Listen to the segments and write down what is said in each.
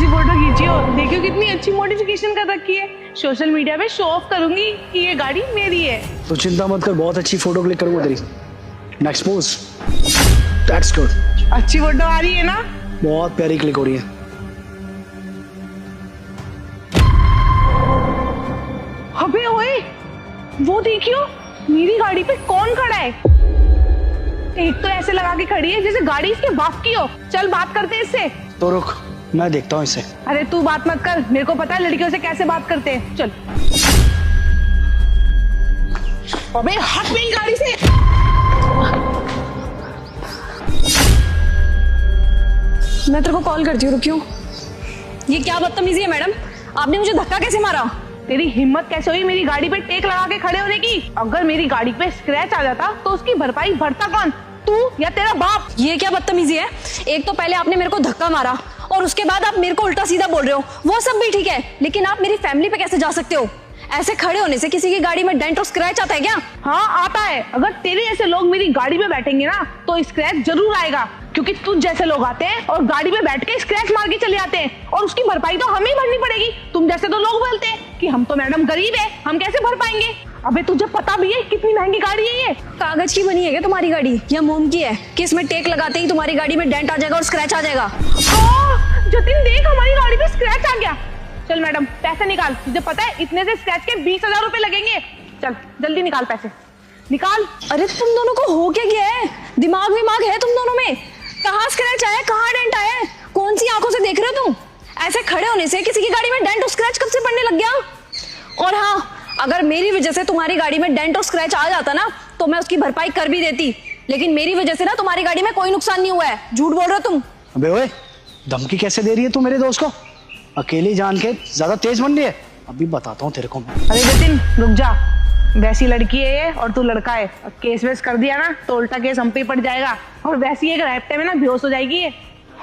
Photo खींची हो, देखियो कितनी अच्छी मॉडिफिकेशन कर रखी है। सोशल मीडिया पे शो ऑफ करूंगी कि ये गाड़ी मेरी है। तो चिंता मत कर, बहुत अच्छी फोटो क्लिक करूंगा तेरी। Next pose, that's good. अच्छी फोटो आ रही है ना? बहुत प्यारी क्लिक हो रही है। अबे ओए, वो देखियो मेरी गाड़ी पे कौन खड़ा है। एक तो ऐसे लगा के खड़ी है जैसे गाड़ी इसके बाप की हो। चल बात करते हैं इससे। तो रुक, मैं देखता हूँ इसे। अरे तू बात मत कर, मेरे को पता है लड़कियों से कैसे बात करते हैं। चल। अबे हट मेरी गाड़ी से। मैं तेरे को कॉल करती हूँ, रुकियो। ये क्या बदतमीजी है मैडम, आपने मुझे धक्का कैसे मारा? तेरी हिम्मत कैसे हुई मेरी गाड़ी पे टेक लगा के खड़े होने की? अगर मेरी गाड़ी पे स्क्रैच आ जाता तो उसकी भरपाई भरता कौन, तू या तेरा बाप? ये क्या बदतमीजी है? एक तो पहले आपने मेरे को धक्का मारा और उसके बाद आप मेरे को उल्टा सीधा बोल रहे हो। वो सब भी ठीक है, लेकिन आप मेरी फैमिली पे कैसे जा सकते हो? ऐसे खड़े होने से किसी की गाड़ी में डेंट और स्क्रैच आता है क्या? हाँ आता है। अगर तेरे जैसे लोग मेरी गाड़ी में बैठेंगे ना तो स्क्रैच जरूर आएगा, क्योंकि तुझ जैसे लोग आते हैं और गाड़ी में बैठ के स्क्रैच मार के चले जाते हैं और उसकी भरपाई तो हमें ही भरनी पड़ेगी। तुम जैसे तो लोग बोलते हैं कि हम तो मैडम गरीब है, हम कैसे भर पाएंगे। अबे तुझे पता भी है कितनी महंगी गाड़ी है ये? कागज की बनी है क्या तुम्हारी गाड़ी या मोम की है कि इसमें टेक लगाते ही तुम्हारी गाड़ी में डेंट आ जाएगा और स्क्रैच आ जाएगा? जतिन देख, हमारी गाड़ी पे स्क्रैच आ गया। चल मैडम पैसे निकाल, तुझे पता है इतने से स्क्रैच के 20,000 रुपए लगेंगे। चल जल्दी निकाल पैसे, निकाल। अरे तुम दोनों को हो क्या गया है? दिमाग विमाग है तुम दोनों में? कहाँ स्क्रैच आया, कहाँ डेंट आया है? कौन सी आंखों से देख रहे हो तुम? ऐसे खड़े होने से किसी की गाड़ी में डेंट और स्क्रैच कब से पड़ने लग गया? और हाँ, अगर मेरी वजह से तुम्हारी गाड़ी में डेंट और स्क्रैच आ जाता ना तो मैं उसकी भरपाई कर भी देती, लेकिन मेरी वजह से ना तुम्हारी गाड़ी में कोई नुकसान नहीं हुआ है। झूठ बोल रहे हो तुम। अबे ओए, धमकी कैसे दे रही है तू मेरे दोस्त को? अकेली जान के ज्यादा तेज बन रही है। अभी बताता हूँ तेरे को मैं। अरे जतिन रुक जा, वैसी लड़की है ये और तू लड़का है। केस वेस कर दिया ना तो उल्टा केस हम पे पड़ जाएगा और वैसी एक रैप्टे में ना बेहोश हो जाएगी ये।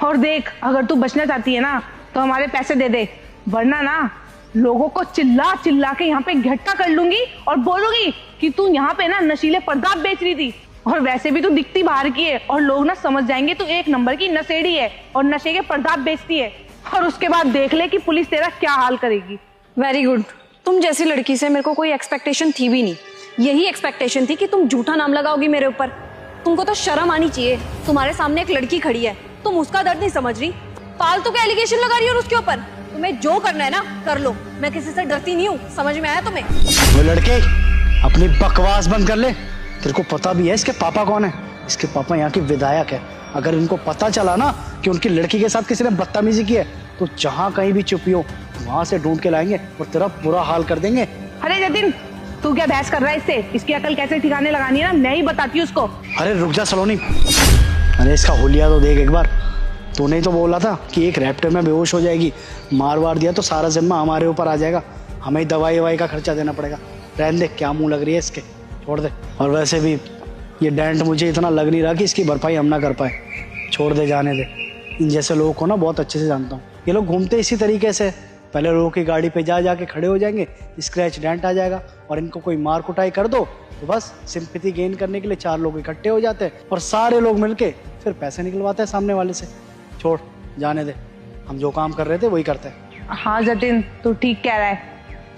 और देख, अगर तू बचना चाहती है ना तो हमारे पैसे दे दे, वरना ना लोगों को चिल्ला चिल्ला के यहाँ पे इकट्ठा कर लूंगी और बोलूंगी कि तू यहाँ पे ना नशीले पदार्थ बेच रही थी। और वैसे भी तू दिखती बाहर की है और लोग ना समझ जाएंगे तू एक नंबर की नशेड़ी है और नशे के पदार्थ बेचती है। और उसके बाद देख ले कि पुलिस तेरा क्या हाल करेगी। Very good. तुम जैसी लड़की से मेरे को कोई एक्सपेक्टेशन थी भी नहीं। यही एक्सपेक्टेशन थी कि तुम झूठा नाम लगाओगी मेरे ऊपर। तुमको तो शर्म आनी चाहिए। तुम्हारे सामने एक लड़की खड़ी है, तुम उसका दर्द नहीं समझ रही, फालतू के एलिगेशन लगा रही हो उसके ऊपर। तुम्हें जो करना है ना कर लो, मैं किसी से डरती नहीं हूँ। समझ में आया तुम्हें? वो लड़के अपनी बकवास बंद कर ले। तेरे को पता भी है इसके पापा कौन है? इसके पापा यहाँ के विधायक है। अगर इनको पता चला ना कि उनकी लड़की के साथ किसी ने बदतमीजी की है तो जहाँ कहीं भी छुपी हो वहां से ढूंढ के लाएंगे और तेरा बुरा हाल कर देंगे। अरे जतिन, तू क्या बहस कर रहा है इससे? इसकी अकल कैसे ठिकाने लगानी है ना मैं ही बताती हूँ उसको। अरे रुक जा सलोनी, अरे इसका हुलिया तो देख एक बार। तूने तो बोला था कि एक रैप्टर में बेहोश हो जाएगी, मार वार दिया तो सारा जिम्मा हमारे ऊपर आ जाएगा, हमें दवाई ववाई का खर्चा देना पड़ेगा। रहने दे, क्या मुंह लग रही है इसके, छोड़ दे। और वैसे भी ये डेंट मुझे इतना लग नहीं रहा कि इसकी भरपाई हम ना कर पाए। छोड़ दे, जाने दे। इन जैसे लोगों को ना बहुत अच्छे से जानता हूँ। ये लोग घूमते इसी तरीके से, पहले लोगों की गाड़ी पे जा के खड़े हो जाएंगे, स्क्रैच डेंट आ जाएगा और इनको कोई मार कुटाई कर दो तो बस सिंपैथी गेन करने के लिए 4 लोग इकट्ठे हो जाते हैं और सारे लोग मिलके फिर पैसे निकलवाते हैं सामने वाले से। छोड़, जाने दे, हम जो काम कर रहे थे वही करते हैं। हाँ जतिन, तू ठीक कह रहा है।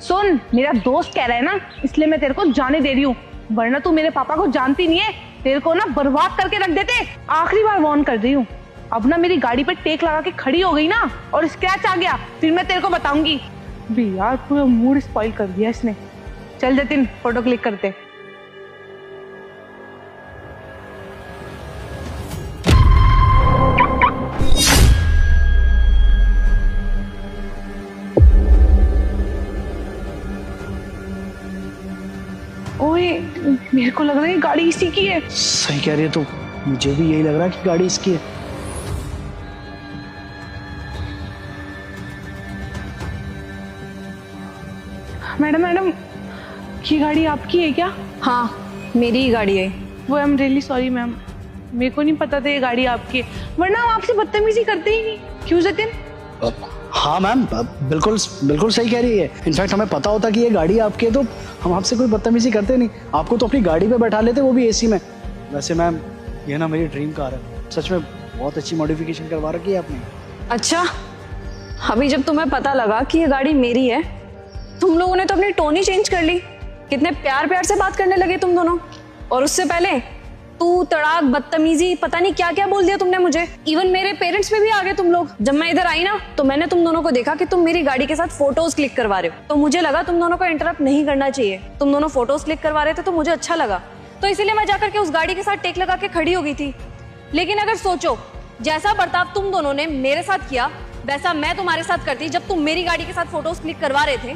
सुन, मेरा दोस्त कह रहा है ना इसलिए मैं तेरे को जाने दे रही हूँ, वरना तू मेरे पापा को जानती नहीं है, तेरे को ना बर्बाद करके रख देते। आखिरी बार वार्न कर रही हूँ। अब ना मेरी गाड़ी पे टेक लगा के खड़ी हो गई ना और स्क्रैच आ गया फिर मैं तेरे को बताऊंगी। भी यार पूरा मूड स्पॉइल कर दिया इसने। चल जतिन, फोटो क्लिक करते। ओए, मेरे को लग रहा है गाड़ी इसी की है। सही कह रही है तू, मुझे भी यही लग रहा है कि गाड़ी इसकी है। मैडम मैडम, ये गाड़ी आपकी है क्या? हाँ, मेरी ही गाड़ी है। वो I am really sorry ma'am, मेरे को नहीं पता था ये गाड़ी आपकी है, वरना हम आपसे बदतमीजी करते ही नहीं। क्यों जतिन? हाँ मैम, बिल्कुल बिल्कुल सही कह रही है। इनफैक्ट हमें पता होता कि ये गाड़ी आपकी है तो हम आपसे कोई बदतमीजी करते नहीं। आपको तो अपनी गाड़ी पे बैठा लेते, वो भी एसी में। वैसे मैम, ये ना मेरी ड्रीम कार है, सच में बहुत अच्छी मॉडिफिकेशन करवा रखी है आपने। अच्छा, अभी जब तुम्हें पता लगा कि ये गाड़ी मेरी है, तुम लोगों ने तो अपनी टोन ही चेंज कर ली। कितने प्यार प्यार से बात करने लगे तुम दोनों। और उससे पहले तू तड़ाक, बदतमीजी, पता नहीं क्या क्या बोल दिया तुमने मुझे। इवन मेरे पेरेंट्स पे भी आ गए तुम लोग। जब मैं इधर आई ना तो मैंने तुम दोनों को देखा कि तुम मेरी गाड़ी के साथ फोटोज क्लिक करवा रहे हो, तो मुझे लगा तुम दोनों को इंटरप्ट नहीं करना चाहिए। तुम दोनों फोटोज क्लिक करवा रहे थे तो मुझे अच्छा लगा, तो इसीलिए मैं जाकर के उस गाड़ी के साथ टेक लगा के खड़ी हो गई थी। लेकिन अगर सोचो, जैसा बर्ताव तुम दोनों ने मेरे साथ किया वैसा मैं तुम्हारे साथ करती जब तुम मेरी गाड़ी के साथ फोटोज क्लिक करवा रहे थे,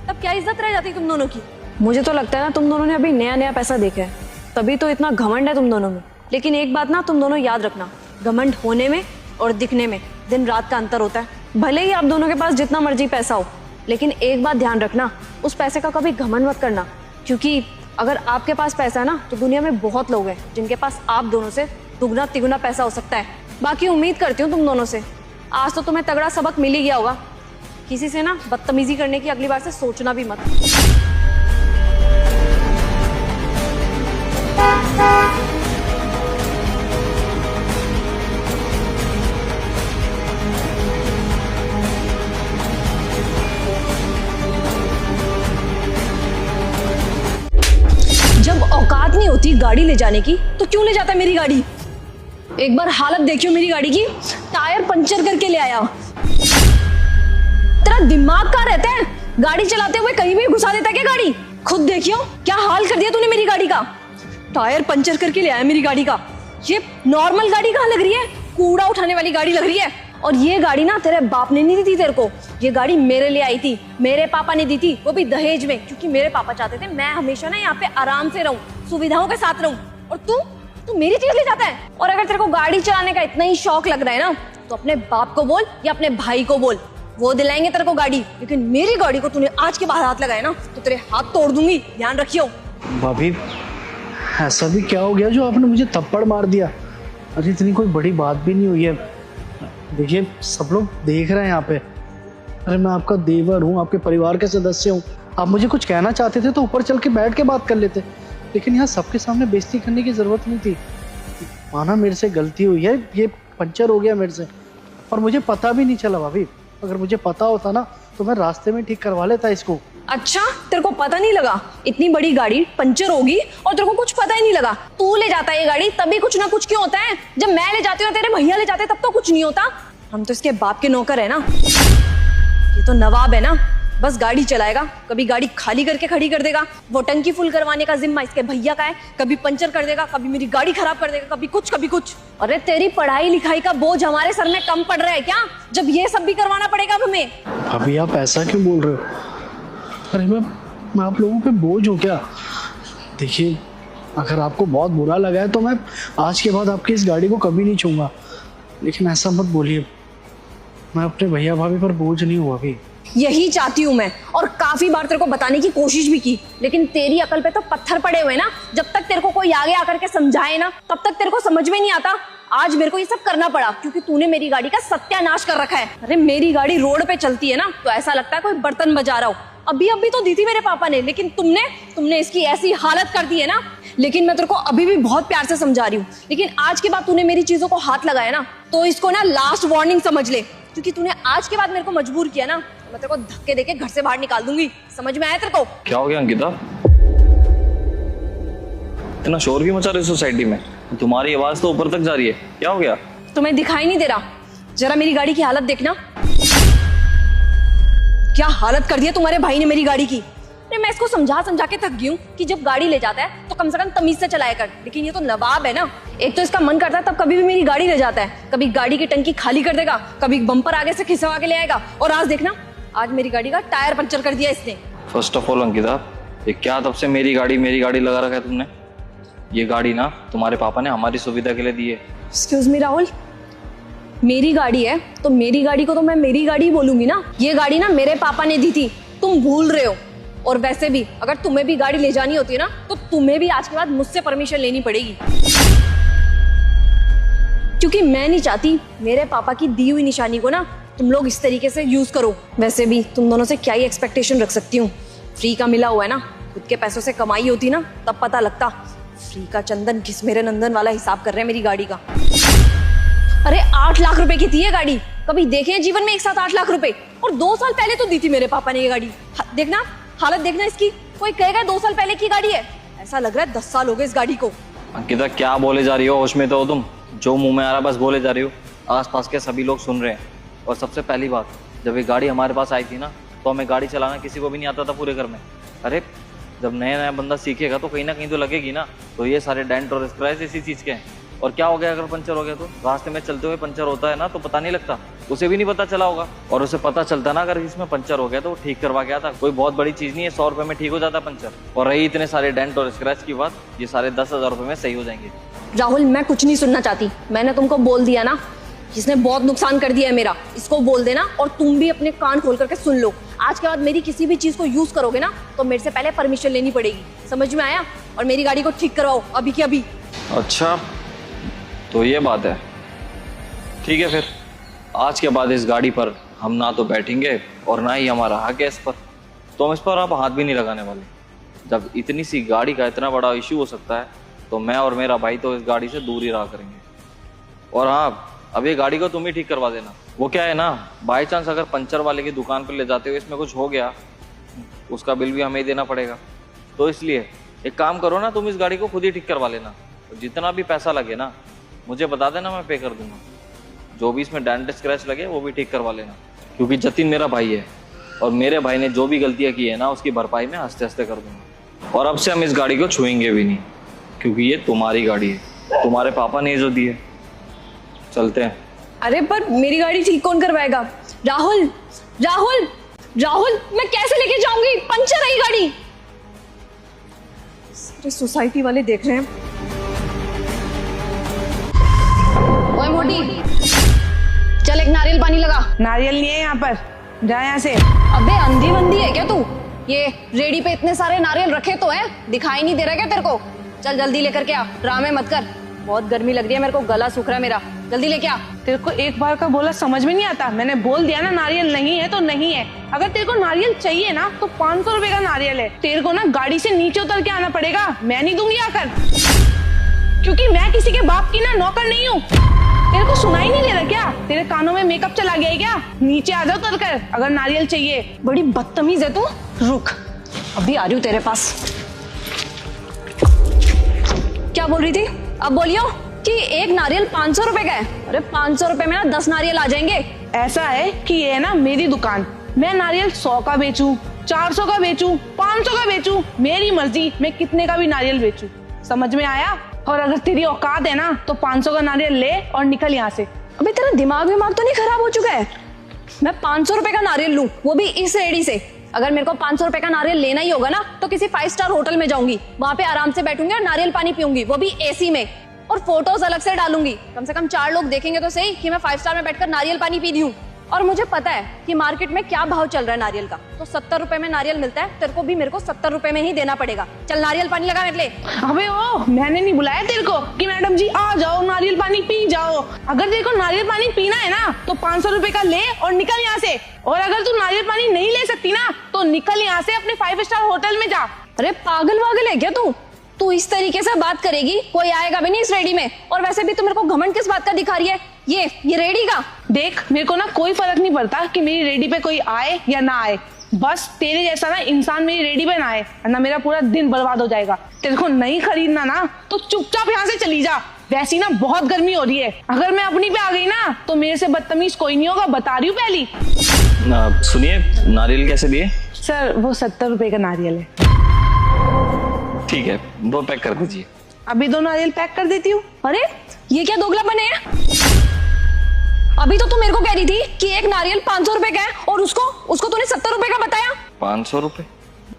तब क्या इज्जत रह जाती तुम दोनों की। मुझे तो लगता है ना तुम दोनों ने अभी नया नया पैसा देखा है, तभी तो इतना घमंड है तुम दोनों में। लेकिन एक बात ना तुम दोनों याद रखना, घमंड होने में और दिखने में दिन रात का अंतर होता है। भले ही आप दोनों के पास जितना मर्जी पैसा हो, लेकिन एक बात ध्यान रखना, उस पैसे का कभी घमंड मत करना। क्योंकि अगर आपके पास पैसा है ना तो दुनिया में बहुत लोग हैं जिनके पास आप दोनों से दुगना तिगुना पैसा हो सकता है। बाकी उम्मीद करती हूँ तुम दोनों से आज तो तुम्हें तगड़ा सबक मिल ही गया होगा। किसी से ना बदतमीजी करने की अगली बार से सोचना भी मत। जब औकात नहीं होती गाड़ी ले जाने की तो क्यों ले जाता है मेरी गाड़ी। एक बार हालत देखियो मेरी गाड़ी की, टायर पंचर करके ले आया। तेरा दिमाग कहाँ रहता है, गाड़ी चलाते हुए कहीं भी घुसा देता है क्या गाड़ी। खुद देखियो क्या हाल कर दिया तूने मेरी गाड़ी का, टायर पंचर करके ले आया मेरी गाड़ी का। ये नॉर्मल गाड़ी कहाँ लग रही है, कूड़ा उठाने वाली गाड़ी लग रही है। और ये गाड़ी ना तेरे बाप ने नहीं दी थी तेरे को, ये गाड़ी मेरे लिए आई थी, मेरे पापा ने दी थी, वो भी दहेज में। क्योंकि मेरे पापा चाहते थे मैं हमेशा ना यहाँ पे आराम से रहूं, सुविधाओं के साथ रहूं। और तू मेरी चीज ले जाता है। और अगर तेरे को गाड़ी चलाने का इतना ही शौक लग रहा है ना तो अपने बाप को बोल या अपने भाई को बोल, वो दिलाएंगे तेरे को गाड़ी। लेकिन मेरी गाड़ी को तूने आज के बाद हाथ लगाया ना तो तेरे हाथ तोड़ दूंगी, ध्यान रखियो। भाभी ऐसा भी क्या हो गया जो आपने मुझे थप्पड़ मार दिया। अरे इतनी कोई बड़ी बात भी नहीं हुई है, देखिए सब लोग देख रहे हैं यहाँ पे। अरे मैं आपका देवर हूँ, आपके परिवार के सदस्य हूँ। आप मुझे कुछ कहना चाहते थे तो ऊपर चल के बैठ के बात कर लेते, लेकिन यहाँ सबके सामने बेइज्जती करने की जरूरत नहीं थी। माना मेरे से गलती हुई है, ये पंचर हो गया मेरे से और मुझे पता भी नहीं चला। भाभी अगर मुझे पता होता ना तो मैं रास्ते में ठीक करवा लेता इसको। अच्छा तेरे को पता नहीं लगा, इतनी बड़ी गाड़ी पंचर होगी और तेरे को कुछ पता ही नहीं लगा। तू ले जाता है ये गाड़ी तभी कुछ ना कुछ क्यों होता है, जब मैं ले जाती हूँ तेरे भैया ले जाते तब तो कुछ नहीं होता। हम तो इसके बाप के नौकर है ना, ये तो नवाब है ना, बस गाड़ी चलाएगा, कभी गाड़ी खाली करके खड़ी कर देगा। वो टंकी फुल करवाने का जिम्मा इसके भैया का है, कभी पंचर कर देगा, कभी मेरी गाड़ी खराब कर देगा, कभी कुछ कभी कुछ। अरे तेरी पढ़ाई लिखाई का बोझ हमारे सर में कम पड़ रहा है क्या, जब ये सब भी करवाना पड़ेगा अब हमें। भाभी आप ऐसा क्यों बोल रहे हो। अरे मैं आप लोगों पे बोझ हूँ क्या। देखिए अगर आपको बहुत बुरा लगा है तो मैं आज के बाद आपकी इस गाड़ी को कभी नहीं छूंगा, लेकिन ऐसा मत बोलिए, मैं अपने भैया भाभी पर बोझ नहीं हूँ अभी। यही चाहती हूँ मैं, और काफी बार तेरे को बताने की कोशिश भी की, लेकिन तेरी अकल पे तो पत्थर पड़े हुए ना। जब तक तेरे को कोई आगे आकर के समझाए ना तब तक तेरे को समझ में नहीं आता। आज मेरे को ये सब करना पड़ा क्योंकि तूने मेरी गाड़ी का सत्यानाश कर रखा है। अरे मेरी गाड़ी रोड पे चलती है ना तो ऐसा लगता है कोई बर्तन बजा रहा हो। अभी तो दी थी मेरे पापा ने, लेकिन तुमने इसकी ऐसी हालत कर दी है ना। लेकिन मैं तेरे को अभी भी बहुत प्यार से समझा रही हूँ, लेकिन आज के बाद तूने मेरी चीजों को हाथ लगाया ना तो इसको ना लास्ट वार्निंग समझ ले। क्योंकि तूने आज के बाद मेरे को मजबूर किया ना, मैं तेरे को धक्के देके घर से बाहर निकाल दूंगी। समझ में आया तेरे को? क्या हो गया अंकिता, इतना शोर क्यों मचा रही सोसाइटी में? तुम्हारी आवाज तो ऊपर तक जा रही है, क्या हो गया? तुम्हें दिखाई नहीं दे रहा? जरा मेरी गाड़ी की हालत देखना, क्या हालत कर दी है तुम्हारे भाई ने मेरी गाड़ी की। अरे मैं इसको समझा के थक गई हूँ कि जब गाड़ी ले जाता है तो कम से कम तमीज से चलाया कर, लेकिन ये तो नवाब है ना। एक तो इसका मन करता है तब कभी भी मेरी गाड़ी ले जाता है, कभी गाड़ी की टंकी खाली कर देगा, कभी बम्पर आगे से खिसवा के ले आएगा। और आज देखना, आज मेरी गाड़ी का टायर पंचर कर दिया इसने। फर्स्ट ऑफ ऑल अंकिता, ये क्या तब से मेरी गाड़ी लगा रखा है तुमने? ये गाड़ी ना तुम्हारे पापा ने हमारी सुविधा के लिए दी है। एक्सक्यूज मी राहुल, मेरी गाड़ी है तो मेरी गाड़ी को तो मैं मेरी गाड़ी बोलूंगी ना। ये गाड़ी ना मेरे पापा ने दी थी, तुम भूल रहे हो। और वैसे भी अगर तुम्हें भी गाड़ी ले जानी होती है ना तो तुम्हें भी आज के बाद मुझसे परमिशन लेनी पड़ेगी, क्योंकि मैं नहीं चाहती मेरे पापा की दी हुई निशानी को ना तुम लोग इस तरीके से यूज करो। वैसे भी तुम दोनों से क्या ही एक्सपेक्टेशन रख सकती हूँ, फ्री का मिला हुआ है ना, खुद के पैसों से कमाई होती ना तब पता लगता। फ्री का चंदन घिस मेरे नंदन वाला हिसाब कर रहे हैं मेरी गाड़ी का। अरे 8 लाख रुपए की थी ये गाड़ी, कभी देखे हैं जीवन में एक साथ 8 लाख रुपए, और 2 साल पहले तो दी थी मेरे पापा ने ये गाड़ी। देखना हालत देखना इसकी, कोई कहेगा 2 साल पहले की गाड़ी है, ऐसा लग रहा है 10 साल हो गए इस गाड़ी को। अंकिता क्या बोले जा रही हो, होश में तो हो तुम? जो मुंह में आ रहा बस बोले जा रही हो। आसपास के सभी लोग सुन रहे हैं। और सबसे पहली बात, जब ये गाड़ी हमारे पास आई थी ना, तो हमें गाड़ी चलाना किसी को भी नहीं आता था पूरे घर में। अरे जब नया नया बंदा सीखेगा तो कहीं ना कहीं तो लगेगी ना। तो ये सारे डेंट और स्क्रैच इसी चीज़ के हैं। और क्या हो गया अगर पंचर हो गया तो? रास्ते में चलते हुए पंचर होता है ना, तो पता नहीं लगता, उसे भी नहीं पता चला होगा। और उसे पता चलता ना अगर इसमें पंचर हो गया तो वो ठीक करवा गया था। कोई बहुत बड़ी चीज़ नहीं है, 100 रुपये में ठीक हो जाता पंचर। और रही इतने सारे डेंट और स्क्रैच की बात, ये सारे 10,000 रुपये में सही हो जाएंगे। राहुल मैं कुछ नहीं सुनना चाहती, मैंने तुमको बोल दिया ना, जिसने बहुत नुकसान कर दिया है मेरा, इसको बोल देना। और तुम भी अपने कान खोल करके सुन लो, आज के बाद मेरी किसी भी चीज को यूज करोगे ना तो मेरे से पहले परमिशन लेनी पड़ेगी, समझ में आया? और मेरी गाड़ी को ठीक करवाओ अभी की अभी। अच्छा तो ये बात है, ठीक है फिर आज के बाद इस गाड़ी पर हम ना तो बैठेंगे और ना ही हमारा हक है इस पर। तो हम इस पर आप हाथ भी नहीं लगाने वाले। जब इतनी सी गाड़ी का इतना बड़ा इशू हो सकता है तो मैं और मेरा भाई तो इस गाड़ी से दूर ही रहा करेंगे। और हाँ, अब ये गाड़ी को तुम ही ठीक करवा देना। वो क्या है ना, बाई चांस अगर पंचर वाले की दुकान पर ले जाते हुए इसमें कुछ हो गया, उसका बिल भी हमें ही देना पड़ेगा। तो इसलिए एक काम करो ना, तुम इस गाड़ी को खुद ही ठीक करवा लेना। तो जितना भी पैसा लगे ना मुझे बता देना, मैं पे कर दूंगा। जो भी इसमें डेंट स्क्रैच लगे वो भी ठीक करवा लेना, क्योंकि जतिन मेरा भाई है और मेरे भाई ने जो भी गलतियां की है ना उसकी भरपाई मैं हंसते हंसते कर दूंगा। और अब से हम इस गाड़ी को छुएंगे भी नहीं, क्योंकि ये तुम्हारी गाड़ी है, तुम्हारे पापा ने जो दी है। चलते हैं। अरे पर मेरी गाड़ी ठीक कौन करवाएगा? राहुल राहुल राहुल मैं कैसे लेके जाऊंगी, पंचर है गाड़ी। सारे सोसाइटी वाले देख रहे हैं। ओए मोटी, चल एक नारियल पानी लगा। नारियल नहीं है यहाँ पर, जा यहाँ से। अबे अंधी बंदी है क्या तू? ये रेडी पे इतने सारे नारियल रखे तो हैं, दिखाई नहीं दे रहा क्या तेरे को? चल जल्दी लेकर के आ, ड्रामे मत कर। बहुत गर्मी लग रही है मेरे को, गला सूख रहा है मेरा, जल्दी लेके आ। तेरे को एक बार का बोला समझ में नहीं आता? मैंने बोल दिया ना नारियल नहीं है तो नहीं है। अगर तेरे को नारियल चाहिए ना तो 500 रुपए का नारियल है। तेरे को ना गाड़ी से नीचे उतर के आना पड़ेगा, मैं नहीं दूंगी आकर, क्योंकि मैं किसी के बाप की ना नौकर नहीं हूँ। तेरे को सुनाई नहीं दे रहा क्या? तेरे कानों में मेकअप चला गया है क्या? नीचे आ जाओ उतर कर अगर नारियल चाहिए। बड़ी बदतमीज है तू, रुक अभी आ रही हूँ तेरे पास। क्या बोल रही थी? अब बोलियो कि एक नारियल 500 रुपए का है। अरे 500 रुपए में ना 10 नारियल आ जाएंगे। ऐसा है कि ये है ना मेरी दुकान, मैं नारियल 100 का बेचूं, 400 का बेचूं, 500 का बेचूं, मेरी मर्जी, मैं कितने का भी नारियल बेचूं। समझ में आया? और अगर तेरी औकात है ना तो 500 का नारियल ले और निकल यहाँ से। अबे तेरा दिमाग तो नहीं खराब हो चुका है? मैं 500 रुपए का नारियल लूं, वो भी इस रेडी से। अगर मेरे को 500 रुपए का नारियल लेना ही होगा ना तो किसी 5 स्टार होटल में जाऊंगी, वहां पे आराम से बैठूंगी और नारियल पानी पीऊंगी, वो भी एसी में। और फोटोज अलग से डालूंगी, कम से कम 4 लोग देखेंगे तो सही कि मैं 5 स्टार में बैठकर नारियल पानी पी रही हूँ। और मुझे पता है कि मार्केट में क्या भाव चल रहा है नारियल का, तो 70 रुपए में नारियल मिलता है, तेरे को भी मेरे को 70 रुपए में ही देना पड़ेगा। चल नारियल पानी लगा मेरे लिए। अबे ओ, मैंने नहीं बुलाया तेरे को कि मैडम जी आ जाओ नारियल पानी पी जाओ। अगर तेरे को नारियल पानी पीना है ना तो 500 रुपए का ले और निकल यहाँ से। और अगर तू नारियल पानी नहीं ले सकती ना तो निकल यहाँ से, अपने 5 स्टार होटल में जा। अरे पागल वागल है क्या तू इस तरीके से बात करेगी कोई आएगा भी नहीं इस रेडी में। और वैसे भी तू मेरे को घमंड किस बात का दिखा रही है? ये रेडी का देख, मेरे को ना कोई फर्क नहीं पड़ता कि मेरी रेडी पे कोई आए या ना आए, बस तेरे जैसा ना इंसान मेरी रेडी पे ना आए, वरना मेरा पूरा दिन बर्बाद हो जाएगा। तेरे को नहीं खरीदना ना तो चुपचाप यहाँ से चली जा। वैसी ना बहुत गर्मी हो रही है, अगर मैं अपनी पे आ गई ना तो मेरे से बदतमीज कोई नहीं होगा, बता रही हूँ पहली। सुनिए, नारियल कैसे दिए? सर वो 70 रुपए का नारियल है। ठीक है, 2 पैक कर दीजिए। अभी 2 नारियल पैक कर देती हूँ। अरे ये क्या दोगला बने हैं? अभी तो तू मेरे को कह रही थी कि एक नारियल 500 रुपए का है और उसको तूने 70 रुपए का बताया। 500 रुपए?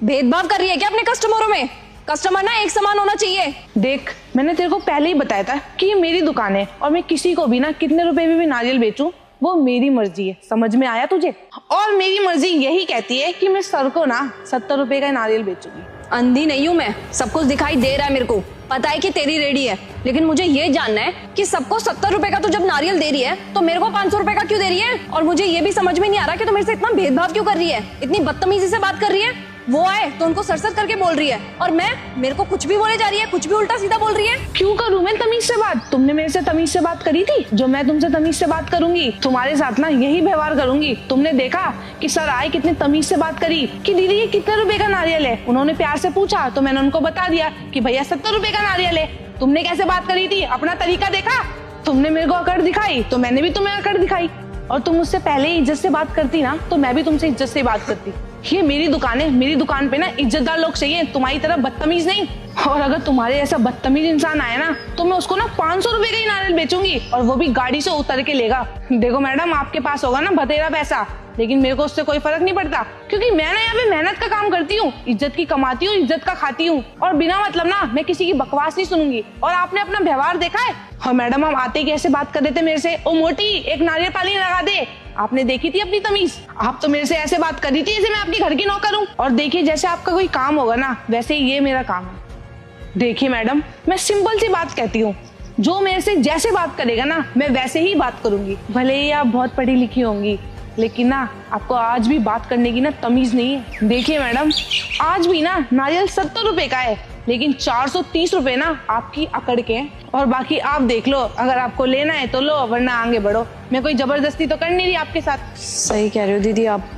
भेदभाव कर रही है क्या अपने कस्टमरों में? कस्टमर ना एक समान होना चाहिए। देख, मैंने तेरे को पहले ही बताया था कि ये मेरी दुकान है और मैं किसी को भी ना कितने रुपए में भी नारियल बेचूं वो मेरी मर्जी है। समझ में आया तुझे? और मेरी मर्जी यही कहती है कि मैं सर को ना 70 रुपए का नारियल बेचूंगी। अंधी नहीं हूँ मैं, सब कुछ दिखाई दे रहा है मेरे को, पता है कि तेरी रेडी है, लेकिन मुझे ये जानना है कि सबको 70 रुपए का तो जब नारियल दे रही है तो मेरे को 500 रुपए का क्यों दे रही है? और मुझे ये भी समझ में नहीं आ रहा कि तो मेरे से इतना भेदभाव क्यों कर रही है, इतनी बदतमीजी से बात कर रही है। वो आए तो उनको सरसर करके बोल रही है, और मेरे को कुछ भी बोले जा रही है, कुछ भी उल्टा सीधा बोल रही है। क्यों करूं मैं तमीज से बात? तुमने मेरे से तमीज से बात करी थी? जो मैं तुमसे तमीज से बात करूंगी तुम्हारे साथ ना यही व्यवहार करूंगी। तुमने देखा कि सर आए कितने तमीज से बात करी कि दीदी ये कितने रुपए का नारियल है। उन्होंने प्यार से पूछा तो मैंने उनको बता दिया कि भैया 70 रुपए का नारियल है। तुमने कैसे बात करी थी? अपना तरीका देखा? तुमने मेरे को अकड़ दिखाई तो मैंने भी तुम्हें अकड़ दिखाई। और तुम मुझसे पहले ही इज्जत से बात करती ना तो मैं भी तुमसे इज्जत से बात करती। ये मेरी दुकान है, मेरी दुकान पे ना इज्जतदार लोग चाहिए, तुम्हारी तरह बदतमीज नहीं। और अगर तुम्हारे ऐसा बदतमीज इंसान आया ना तो मैं उसको ना 500 रुपए का ही नारियल बेचूंगी, और वो भी गाड़ी से उतर के लेगा। देखो मैडम, आपके पास होगा ना बतेरा पैसा, लेकिन मेरे को उससे कोई फर्क नहीं पड़ता, क्योंकि मैं ना यहाँ पे मेहनत का काम करती हूँ, इज्जत की कमाती हूँ, इज्जत का खाती हूँ, और बिना मतलब ना मैं किसी की बकवास नहीं सुनूंगी। और आपने अपना व्यवहार देखा है? और मैडम हम आते कैसे बात कर रहे थे मेरे से, ओ मोटी एक नारियल पानी लगा दे। आपने देखी थी अपनी तमीज? आप तो मेरे से ऐसे बात कर रही थी जैसे मैं आपके घर की नौकर हूँ। और देखिए जैसे आपका कोई काम होगा ना वैसे ही ये मेरा काम है। देखिए मैडम, मैं सिंपल सी बात कहती हूँ, जो मेरे से जैसे बात करेगा ना मैं वैसे ही बात करूंगी। भले ही आप बहुत पढ़ी लिखी होंगी, लेकिन ना आपको आज भी बात करने की ना तमीज नहीं है। देखिए मैडम, आज भी ना नारियल 70 रुपए का है, लेकिन 430 रुपए ना आपकी अकड़ के हैं। और बाकी आप देख लो, अगर आपको लेना है तो लो, वरना आगे बढ़ो। मैं कोई जबरदस्ती तो कर नहीं रही आपके साथ। सही कह रहे हो दीदी आप।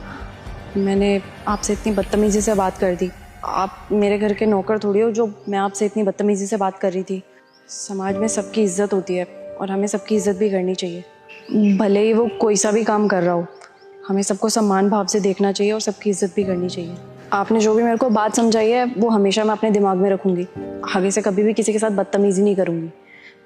मैंने आपसे इतनी बदतमीजी से बात कर दी। आप मेरे घर के नौकर थोड़ी हो जो मैं आपसे इतनी बदतमीजी से बात कर रही थी। समाज में सबकी इज्जत होती है और हमें सबकी इज्जत भी करनी चाहिए। भले ही वो कोई सा भी काम कर रहा हो, हमें सबको सम्मान भाव से देखना चाहिए और सबकी इज्जत भी करनी चाहिए। आपने जो भी मेरे को बात समझाई है वो हमेशा मैं अपने दिमाग में रखूँगी। आगे से कभी भी किसी के साथ बदतमीजी नहीं करूँगी।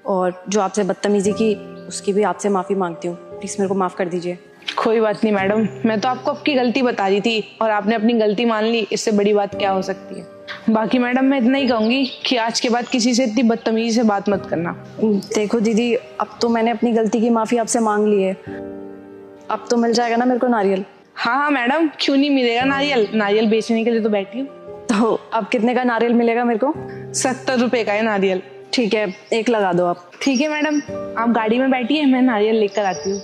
और जो आपसे बदतमीजी की उसकी भी आपसे माफ़ी मांगती हूँ। प्लीज़ मेरे को माफ़ कर दीजिए। कोई बात नहीं मैडम, मैं तो आपको आपकी गलती बता रही थी और आपने अपनी गलती मान ली, इससे बड़ी बात क्या हो सकती है। बाकी मैडम मैं इतना ही कहूँगी कि आज के बाद किसी से इतनी बदतमीजी से बात मत करना। देखो दीदी, अब तो मैंने अपनी गलती की माफ़ी आपसे मांग ली है। अब तो मिल जाएगा ना मेरे को नारियल? हाँ हाँ मैडम, क्यों नहीं मिलेगा नारियल? नारियल बेचने के लिए तो बैठी हूँ। तो अब कितने का नारियल मिलेगा मेरे को? 70 रुपए का है नारियल। ठीक है, एक लगा दो आप। ठीक है मैडम, आप गाड़ी में बैठिए, मैं नारियल लेकर आती हूँ।